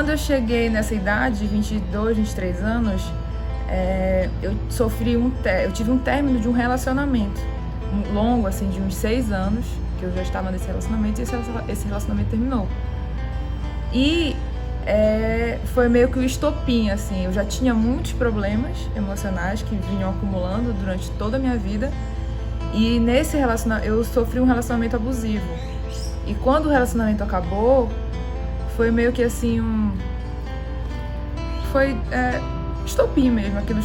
quando eu cheguei nessa idade, de 22, 23 anos, eu tive um término de um relacionamento longo, assim, de uns 6 anos, que eu já estava nesse relacionamento, e esse relacionamento terminou. E foi meio que o estopim, assim, eu já tinha muitos problemas emocionais que vinham acumulando durante toda a minha vida, e nesse relacionamento, eu sofri um relacionamento abusivo. E quando o relacionamento acabou, foi meio que assim foi estopim mesmo, aquilo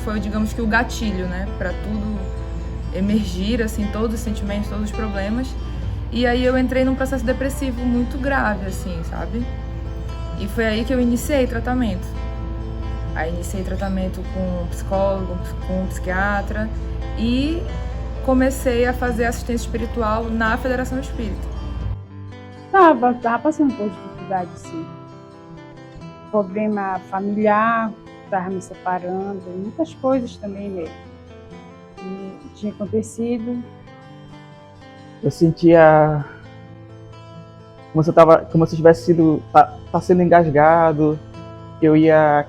foi, digamos que o gatilho, né, para tudo emergir, assim, todos os sentimentos, todos os problemas. E aí eu entrei num processo depressivo muito grave, assim, sabe? E foi aí que eu iniciei tratamento. Aí iniciei tratamento com um psicólogo, com um psiquiatra e comecei a fazer assistência espiritual na Federação Espírita. Tava passando por dificuldade, sim. Problema familiar, estava me separando, muitas coisas também mesmo. E tinha acontecido. Eu sentia como se eu tivesse sendo engasgado, que a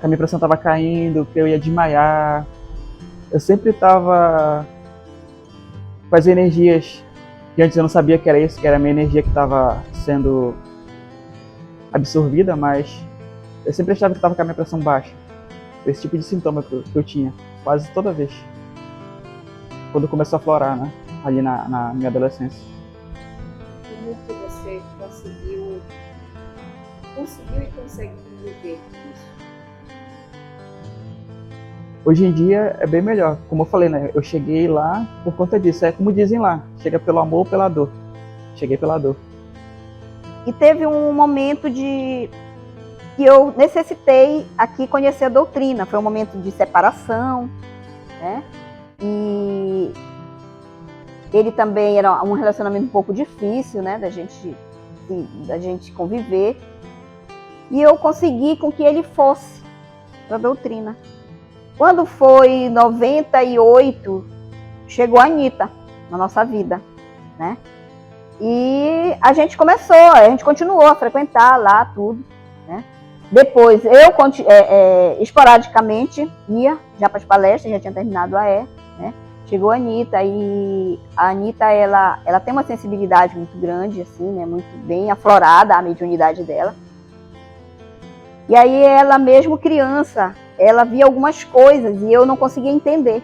minha pressão estava caindo, que eu ia desmaiar. Eu sempre estava com as energias que antes eu não sabia que era isso, que era a minha energia que estava sendo absorvida, mas eu sempre achava que estava com a minha pressão baixa. Esse tipo de sintoma que eu tinha, quase toda vez. Quando começou a florar, né? Ali na minha adolescência. Como que você conseguiu e consegue viver isso? Hoje em dia é bem melhor. Como eu falei, né? Eu cheguei lá por conta disso. É como dizem lá, chega pelo amor ou pela dor. Cheguei pela dor. E teve um momento que eu necessitei aqui conhecer a doutrina. Foi um momento de separação, né? E ele também era um relacionamento um pouco difícil, né? Da gente conviver. E eu consegui com que ele fosse para a doutrina. Quando foi em 98, chegou a Anitta na nossa vida, né? E a gente continuou a frequentar lá tudo, né? Depois, eu esporadicamente ia já para as palestras, já tinha terminado a né? Chegou a Anitta, e a Anitta, ela tem uma sensibilidade muito grande, assim, né? Muito bem aflorada a mediunidade dela. E aí ela, mesmo criança, ela via algumas coisas e eu não conseguia entender.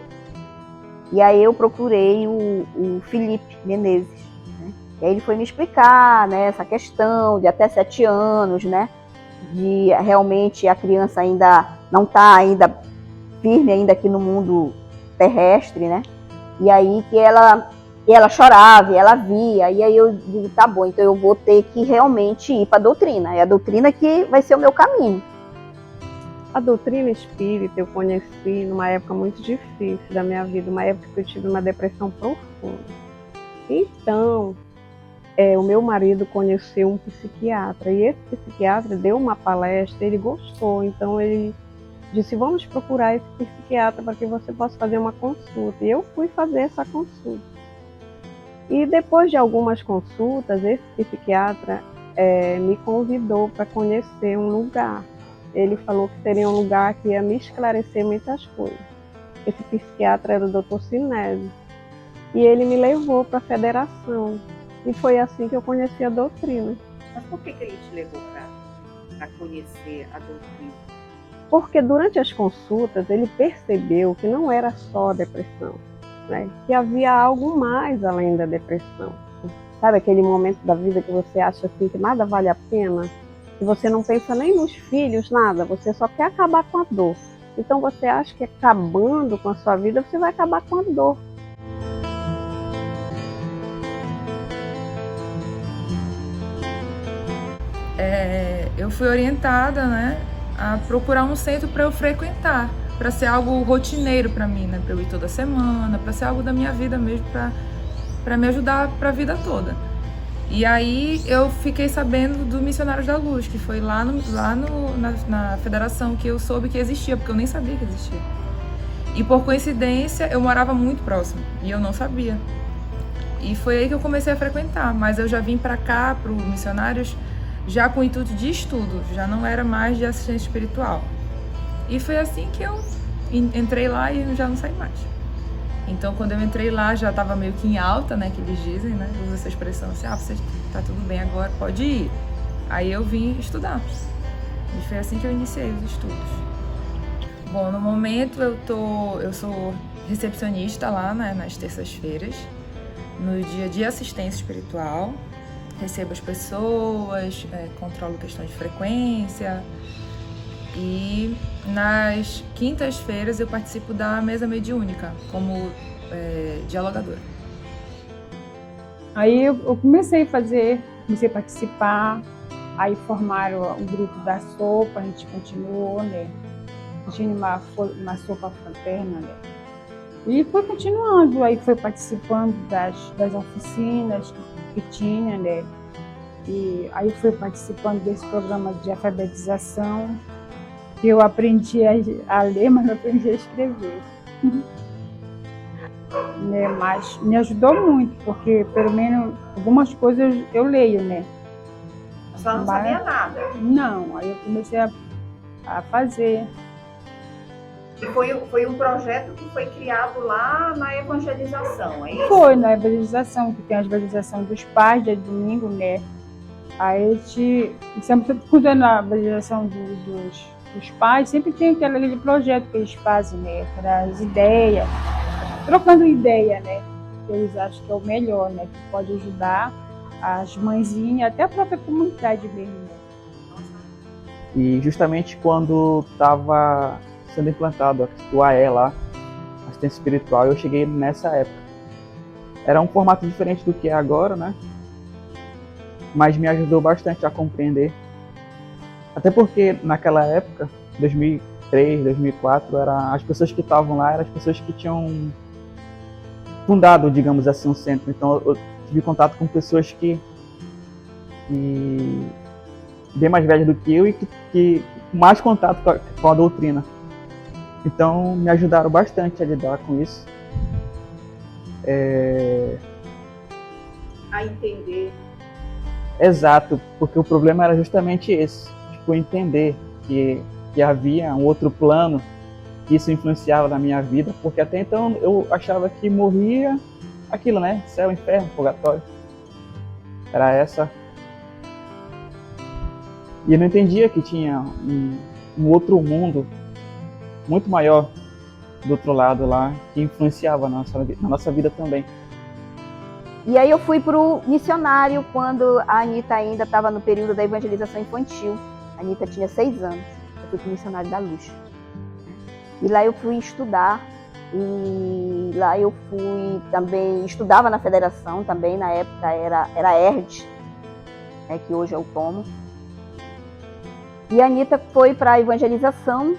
E aí eu procurei o Felipe Menezes, né? E aí ele foi me explicar, né, essa questão de até 7 anos, né? De realmente a criança ainda não está ainda firme ainda aqui no mundo terrestre, né? E aí que ela chorava, e ela via, e aí eu digo, tá bom, então eu vou ter que realmente ir para a doutrina, é a doutrina que vai ser o meu caminho. A doutrina espírita eu conheci numa época muito difícil da minha vida, uma época que eu tive uma depressão profunda. Então, o meu marido conheceu um psiquiatra, e esse psiquiatra deu uma palestra, ele gostou, então ele disse, vamos procurar esse psiquiatra para que você possa fazer uma consulta. E eu fui fazer essa consulta. E depois de algumas consultas, esse psiquiatra me convidou para conhecer um lugar. Ele falou que seria um lugar que ia me esclarecer muitas coisas. Esse psiquiatra era o Dr. Sinésio. E ele me levou para a federação. E foi assim que eu conheci a doutrina. Mas por que ele te levou para conhecer a doutrina? Porque durante as consultas ele percebeu que não era só depressão, né? Que havia algo mais além da depressão. Sabe aquele momento da vida que você acha assim, que nada vale a pena? Que você não pensa nem nos filhos, nada, você só quer acabar com a dor. Então você acha que acabando com a sua vida, você vai acabar com a dor. Eu fui orientada, né, a procurar um centro para eu frequentar, para ser algo rotineiro para mim, né, para eu ir toda semana, para ser algo da minha vida mesmo, para me ajudar para a vida toda. E aí eu fiquei sabendo do Missionários da Luz, que foi lá na federação que eu soube que existia, porque eu nem sabia que existia. E por coincidência eu morava muito próximo e eu não sabia. E foi aí que eu comecei a frequentar, mas eu já vim para cá, para o Missionários, já com o intuito de estudo, já não era mais de assistência espiritual. E foi assim que eu entrei lá e já não saí mais. Então, quando eu entrei lá, já estava meio que em alta, né, que eles dizem, né, usa essa expressão assim, você tá tudo bem agora, pode ir. Aí eu vim estudar. E foi assim que eu iniciei os estudos. Bom, no momento eu sou recepcionista lá, né, nas terças-feiras, no dia de assistência espiritual. Recebo as pessoas, controlo questão de frequência. E nas quintas-feiras eu participo da mesa mediúnica como dialogadora. Aí eu comecei a participar, aí formaram um grupo da sopa, a gente continuou, né? Tinha uma sopa fraterna, né? E foi continuando, aí foi participando das oficinas que tinha, né? E aí foi participando desse programa de alfabetização, que eu aprendi a ler, mas não aprendi a escrever. Né? Mas me ajudou muito, porque pelo menos algumas coisas eu leio, né? A senhora não sabia nada. Não, aí eu comecei a fazer. E foi um projeto que foi criado lá na evangelização, é isso? Foi na evangelização, que tem a evangelização dos pais, dia de domingo, né? Aí a gente, sempre cuidando da evangelização dos pais, sempre tem aquele projeto que eles fazem, né? Aquelas ideias, trocando ideia, né? Que eles acham que é o melhor, né? Que pode ajudar as mãezinhas, até a própria comunidade mesmo, né? E justamente quando estava sendo implantado o AE lá, assistência espiritual, eu cheguei nessa época. Era um formato diferente do que é agora, né? Mas me ajudou bastante a compreender. Até porque naquela época, 2003, 2004, as pessoas que estavam lá eram as pessoas que tinham fundado, digamos assim, um centro. Então eu tive contato com pessoas que bem mais velhas do que eu e que mais contato com a doutrina. Então me ajudaram bastante a lidar com isso. A entender. Exato, porque o problema era justamente esse, tipo, entender que havia um outro plano, que isso influenciava na minha vida, porque até então eu achava que morria aquilo, né? Céu, inferno, purgatório. Era essa. E eu não entendia que tinha um outro mundo muito maior do outro lado lá, que influenciava na nossa vida também. E aí eu fui para o missionário quando a Anitta ainda estava no período da evangelização infantil. A Anitta tinha 6 anos. Eu fui para o missionário da Luz. E lá eu fui estudar. E lá eu fui também, estudava na federação também, na época era ERD, que hoje é o Tomo. E a Anitta foi para a evangelização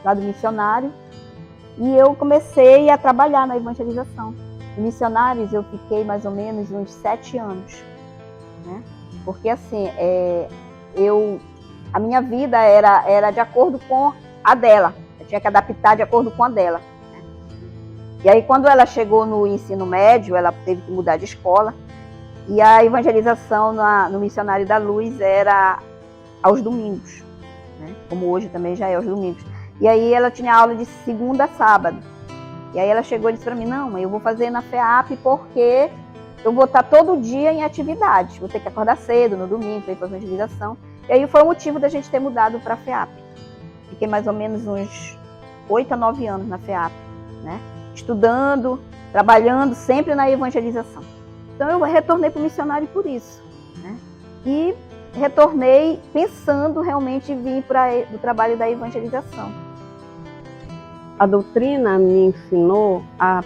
lá do missionário. E eu comecei a trabalhar na evangelização. Em missionários eu fiquei mais ou menos uns 7 anos, né? Porque assim, a minha vida era de acordo com a dela, eu tinha que adaptar de acordo com a dela, né? E aí quando ela chegou no ensino médio, ela teve que mudar de escola, e a evangelização no Missionário da Luz era aos domingos, né? Como hoje também já é aos domingos. E aí ela tinha aula de segunda a sábado. E aí ela chegou e disse para mim, não, mãe, eu vou fazer na FEAP porque eu vou estar todo dia em atividade. Vou ter que acordar cedo no domingo para ir para a evangelização. E aí foi o motivo da gente ter mudado para a FEAP. Fiquei mais ou menos uns 8 a 9 anos na FEAP, né? Estudando, trabalhando sempre na evangelização. Então eu retornei para o missionário por isso, né? E retornei pensando realmente em vir para o trabalho da evangelização. A doutrina me ensinou a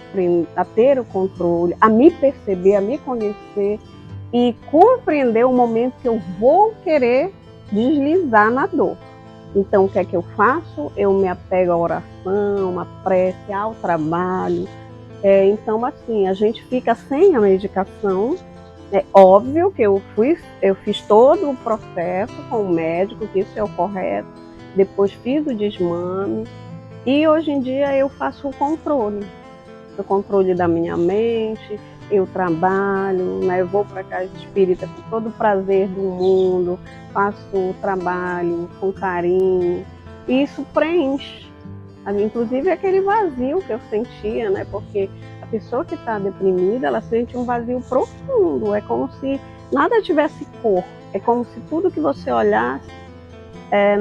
ter o controle, a me perceber, a me conhecer e compreender o momento que eu vou querer deslizar na dor. Então, o que é que eu faço? Eu me apego à oração, à prece, ao trabalho. Então, assim, a gente fica sem a medicação. É óbvio que eu fiz todo o processo com o médico, que isso é o correto. Depois fiz o desmame. E hoje em dia eu faço o controle. no controle da minha mente, eu trabalho, né? Eu vou para a casa espírita com todo o prazer do mundo, faço o trabalho com carinho, e isso preenche. Inclusive aquele vazio que eu sentia, né? Porque a pessoa que está deprimida, ela sente um vazio profundo, é como se nada tivesse cor, é como se tudo que você olhasse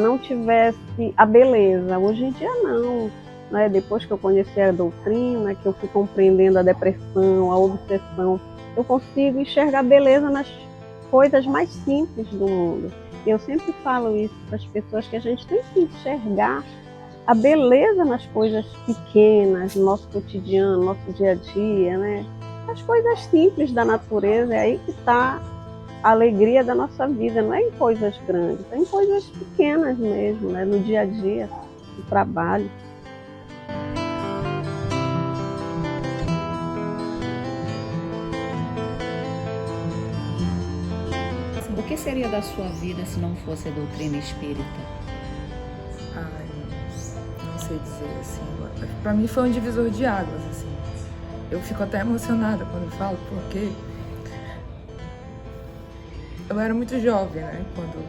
não tivesse a beleza. Hoje em dia não, né? Depois que eu conheci a doutrina, que eu fui compreendendo a depressão, a obsessão, eu consigo enxergar beleza nas coisas mais simples do mundo. E eu sempre falo isso para as pessoas, que a gente tem que enxergar a beleza nas coisas pequenas, no nosso cotidiano, no nosso dia a dia, né? As coisas simples da natureza, é aí que está a alegria da nossa vida, não é em coisas grandes, é em coisas pequenas mesmo, né? No dia a dia, no trabalho. O que seria da sua vida se não fosse a doutrina espírita? Ai, não sei dizer, assim. Pra mim foi um divisor de águas, assim. Eu fico até emocionada quando falo, porque eu era muito jovem, né, quando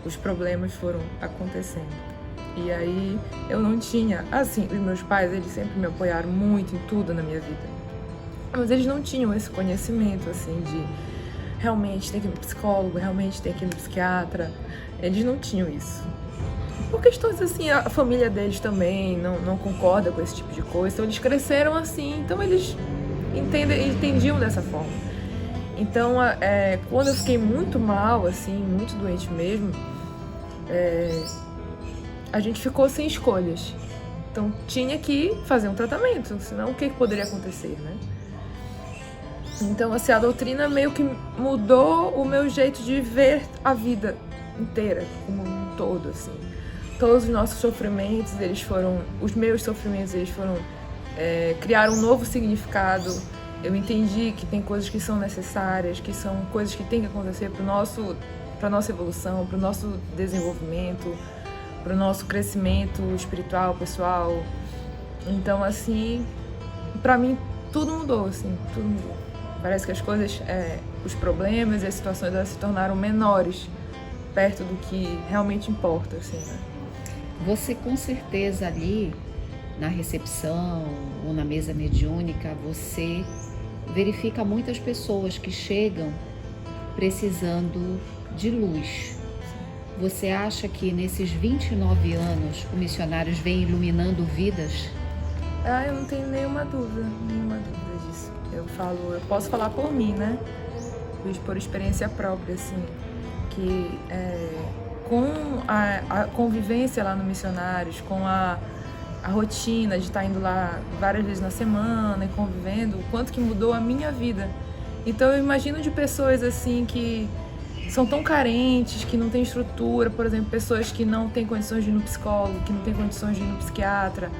os problemas foram acontecendo. E aí eu não tinha, assim, os meus pais, eles sempre me apoiaram muito em tudo na minha vida. Mas eles não tinham esse conhecimento, assim, de realmente tem que ir no psicólogo, realmente tem que ir no psiquiatra. Eles não tinham isso. Por questões assim, a família deles também não concorda com esse tipo de coisa, então eles cresceram assim, então eles entendiam dessa forma. Então, quando eu fiquei muito mal, assim, muito doente mesmo, a gente ficou sem escolhas. Então tinha que fazer um tratamento, senão o que poderia acontecer, né? Então, assim, a doutrina meio que mudou o meu jeito de ver a vida inteira, como um todo, assim. Todos os nossos sofrimentos, os meus sofrimentos, eles foram, criaram um novo significado. Eu entendi que tem coisas que são necessárias, que são coisas que têm que acontecer para a nossa evolução, para o nosso desenvolvimento, para o nosso crescimento espiritual, pessoal. Então, assim, para mim, tudo mudou, assim, tudo mudou. Parece que as coisas, os problemas e as situações, elas se tornaram menores perto do que realmente importa, assim, né? Você com certeza ali na recepção ou na mesa mediúnica, você verifica muitas pessoas que chegam precisando de luz. Você acha que nesses 29 anos o Missionários vem iluminando vidas? Eu não tenho nenhuma dúvida disso. Eu posso falar por mim, né? Por experiência própria, assim, que com a convivência lá no Missionários, com a rotina de estar indo lá várias vezes na semana e convivendo, o quanto que mudou a minha vida. Então eu imagino de pessoas assim que são tão carentes, que não têm estrutura, por exemplo, pessoas que não têm condições de ir no psicólogo, que não têm condições de ir no psiquiatra,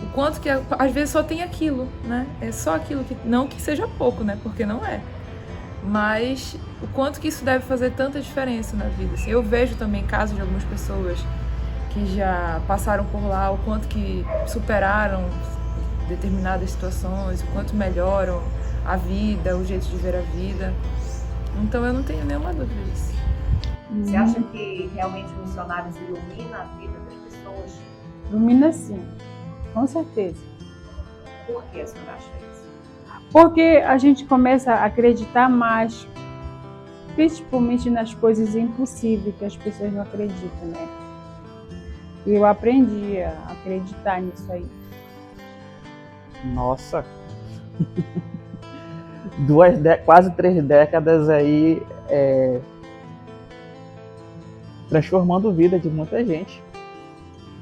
o quanto que às vezes só tem aquilo, né? É só aquilo, não que seja pouco, né? Porque não é. Mas o quanto que isso deve fazer tanta diferença na vida. Assim, eu vejo também casos de algumas pessoas que já passaram por lá, o quanto que superaram determinadas situações, o quanto melhoram a vida, o jeito de ver a vida. Então eu não tenho nenhuma dúvida disso. Você acha que realmente os missionários iluminam a vida das pessoas? Ilumina sim, com certeza. Por que a senhora acha isso? Porque a gente começa a acreditar mais, principalmente nas coisas impossíveis que as pessoas não acreditam, né? E eu aprendi a acreditar nisso aí. Nossa! Quase 3 décadas aí transformando a vida de muita gente.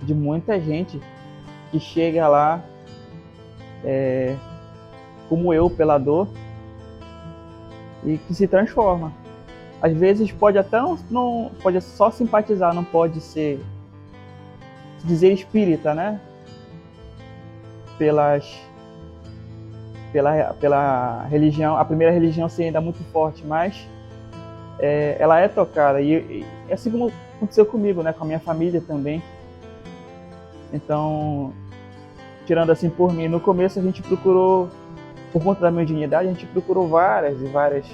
De muita gente que chega lá como eu, pela dor, e que se transforma. Às vezes pode até não pode só simpatizar, não pode se dizer espírita, né? Pela religião, a primeira religião ser ainda muito forte, mas ela é tocada, e assim como aconteceu comigo, né, com a minha família também. Então, tirando assim por mim, no começo a gente procurou, por conta da mediunidade, a gente procurou várias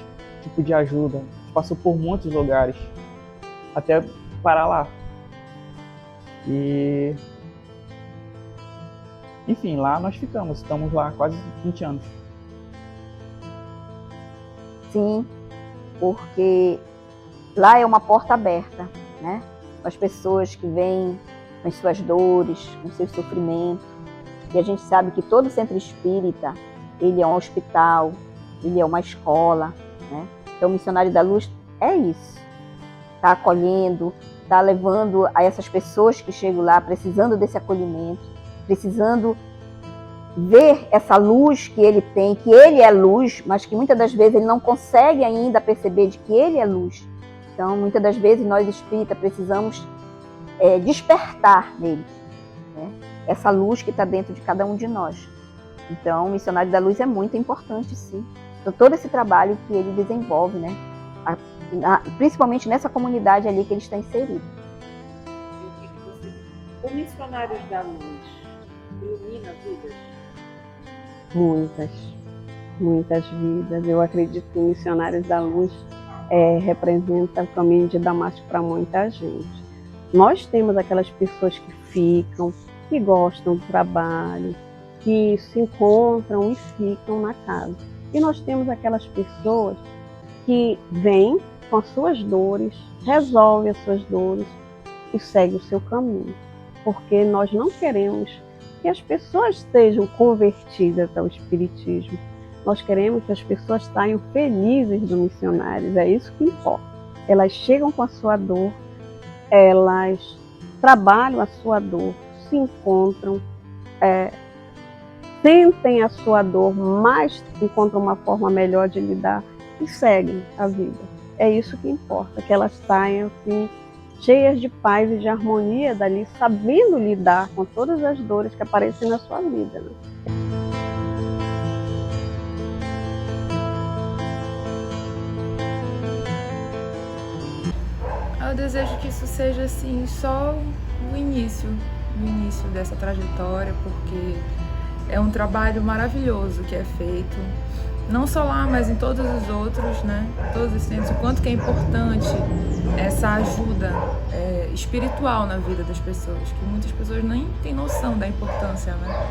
tipos de ajuda. A gente passou por muitos lugares, até parar lá. E enfim, lá nós estamos lá há quase 20 anos. Sim, porque lá é uma porta aberta, né? Para as pessoas que vêm com as suas dores, com seus sofrimentos. E a gente sabe que todo centro espírita, ele é um hospital, ele é uma escola, né? Então o Missionário da Luz é isso. Está acolhendo, está levando a essas pessoas que chegam lá precisando desse acolhimento, precisando ver essa luz que ele tem, que ele é luz, mas que muitas das vezes ele não consegue ainda perceber de que ele é luz. Então, muitas das vezes nós espíritas precisamos despertar nele, né? Essa luz que está dentro de cada um de nós. Então, o Missionário da Luz é muito importante, sim. Então, todo esse trabalho que ele desenvolve, né? Principalmente nessa comunidade ali que ele está inserido. O Missionários da Luz ilumina vidas? Muitas vidas. Eu acredito que o Missionários da Luz representa o caminho de Damasco para muita gente. Nós temos aquelas pessoas que ficam, que gostam do trabalho, que se encontram e ficam na casa. E nós temos aquelas pessoas que vêm com as suas dores, resolvem as suas dores e seguem o seu caminho. Porque nós não queremos que as pessoas sejam convertidas ao Espiritismo. Nós queremos que as pessoas saiam felizes do Missionários, é isso que importa. Elas chegam com a sua dor, elas trabalham a sua dor, se encontram, sentem a sua dor, mas encontram uma forma melhor de lidar e seguem a vida. É isso que importa, que elas saiam assim, cheias de paz e de harmonia dali, sabendo lidar com todas as dores que aparecem na sua vida, né? Eu desejo que isso seja assim só o início dessa trajetória, porque é um trabalho maravilhoso que é feito, não só lá, mas em todos os outros, né? Todos os centros, o quanto que é importante essa ajuda espiritual na vida das pessoas, que muitas pessoas nem têm noção da importância, né?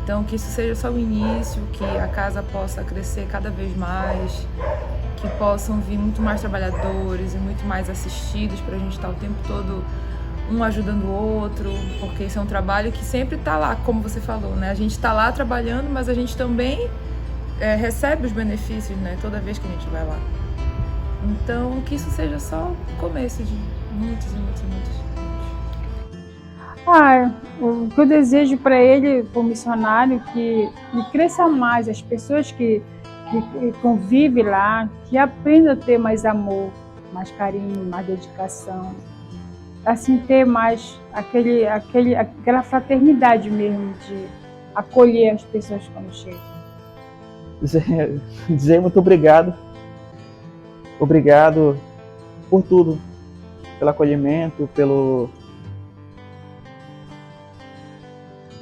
Então, que isso seja só o início, que a casa possa crescer cada vez mais, que possam vir muito mais trabalhadores e muito mais assistidos para a gente estar o tempo todo um ajudando o outro, porque isso é um trabalho que sempre está lá, como você falou, né? A gente está lá trabalhando, mas a gente também recebe os benefícios, né? Toda vez que a gente vai lá. Então, que isso seja só o começo de muitos. O que eu desejo para ele, para o missionário, que cresça mais, as pessoas que convivem lá, que aprendam a ter mais amor, mais carinho, mais dedicação, assim, ter mais aquela fraternidade mesmo de acolher as pessoas quando chegam. Dizer muito obrigado por tudo, pelo acolhimento,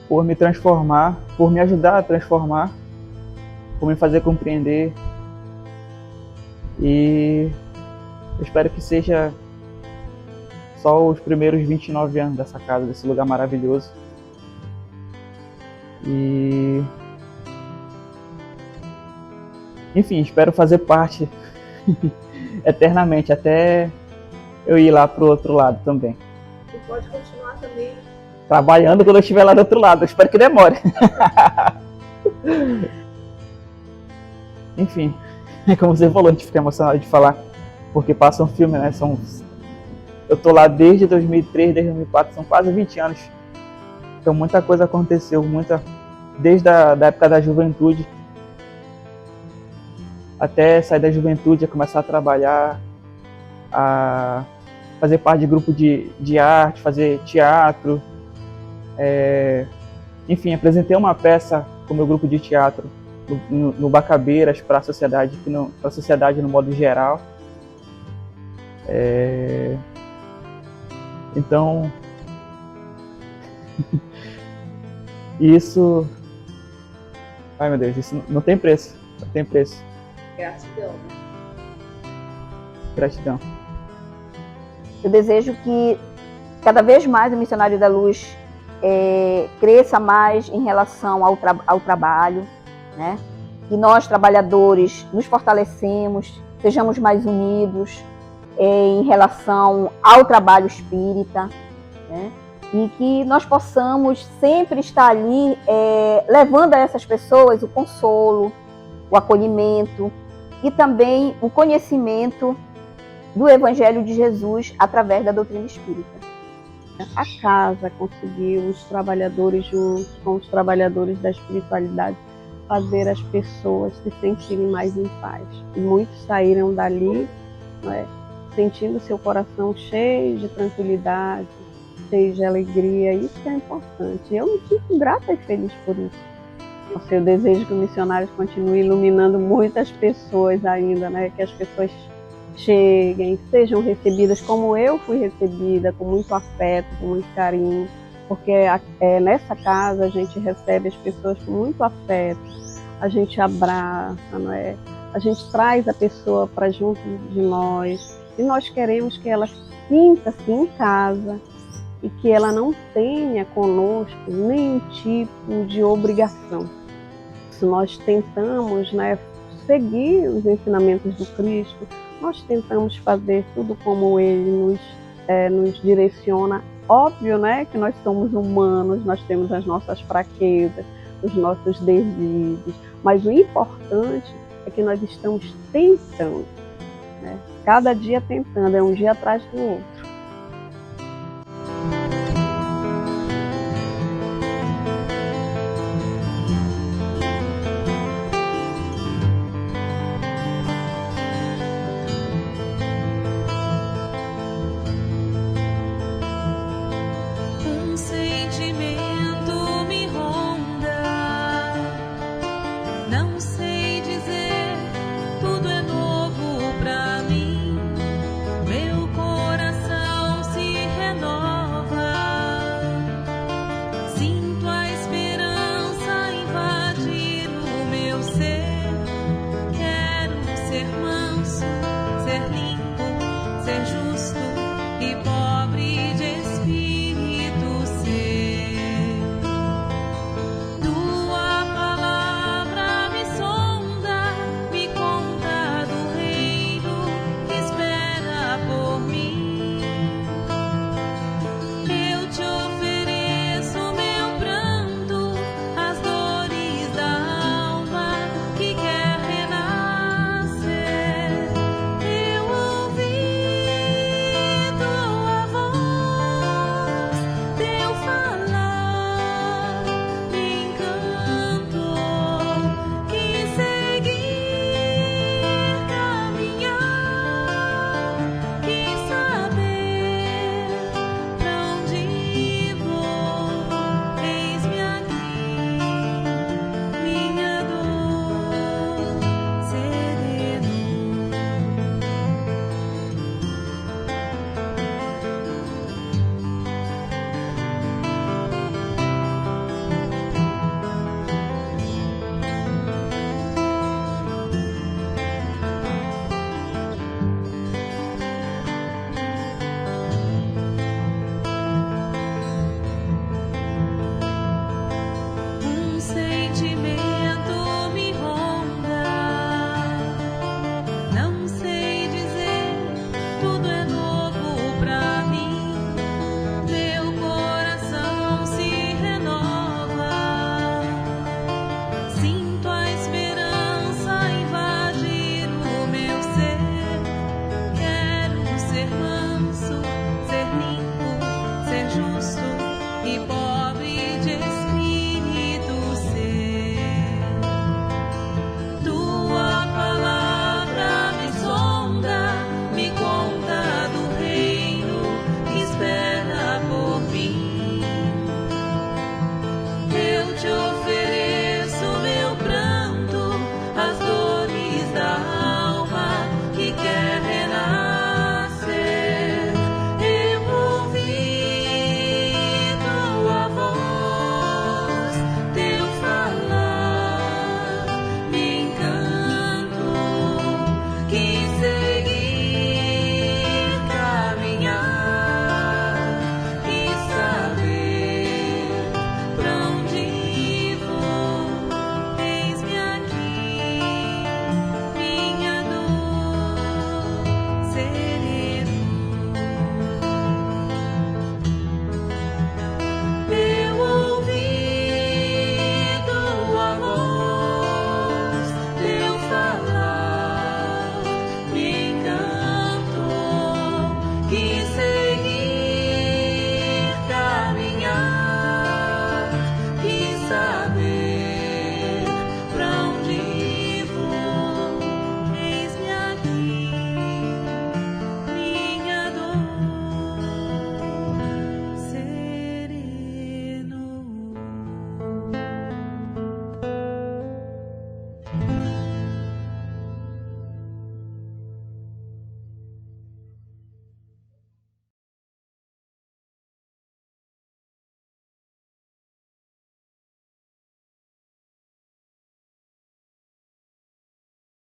por me transformar, por me ajudar a transformar, por me fazer compreender. E eu espero que seja só os primeiros 29 anos dessa casa, desse lugar maravilhoso. E enfim, espero fazer parte eternamente, até eu ir lá pro outro lado também. Você pode continuar também trabalhando quando eu estiver lá do outro lado, eu espero que demore. Enfim, como você falou, a gente fica emocionado de falar, porque passa um filme, né? Eu tô lá desde 2003, desde 2004, são quase 20 anos. Então muita coisa aconteceu, desde a época da juventude, até sair da juventude, a começar a trabalhar, a fazer parte de grupo de arte, fazer teatro. Enfim, apresentei uma peça com o meu grupo de teatro no Bacabeiras para a sociedade no modo geral. Então, E isso, ai meu Deus, isso não tem preço, não tem preço. Gratidão. Gratidão. Eu desejo que cada vez mais o Missionário da Luz cresça mais em relação ao trabalho, né? Que nós, trabalhadores, nos fortalecemos, sejamos mais unidos em relação ao trabalho espírita, né? E que nós possamos sempre estar ali levando a essas pessoas o consolo, o acolhimento e também o conhecimento do Evangelho de Jesus através da doutrina espírita. A casa conseguiu, os trabalhadores juntos com os trabalhadores da espiritualidade, fazer as pessoas se sentirem mais em paz. E muitos saíram dali, não é, sentindo seu coração cheio de tranquilidade, cheio de alegria. Isso que é importante. Eu me sinto grata e feliz por isso. Eu desejo que o Missionários continue iluminando muitas pessoas ainda, né? Que as pessoas cheguem, sejam recebidas como eu fui recebida, com muito afeto, com muito carinho, porque nessa casa a gente recebe as pessoas com muito afeto, a gente abraça, não é? A gente traz a pessoa para junto de nós e nós queremos que ela sinta-se em casa e que ela não tenha conosco nenhum tipo de obrigação. Se nós tentamos, né, seguir os ensinamentos do Cristo, nós tentamos fazer tudo como Ele nos direciona. Óbvio, né, que nós somos humanos, nós temos as nossas fraquezas, os nossos desvios, mas o importante é que nós estamos tentando, né? Cada dia tentando, é um dia atrás do outro. Ser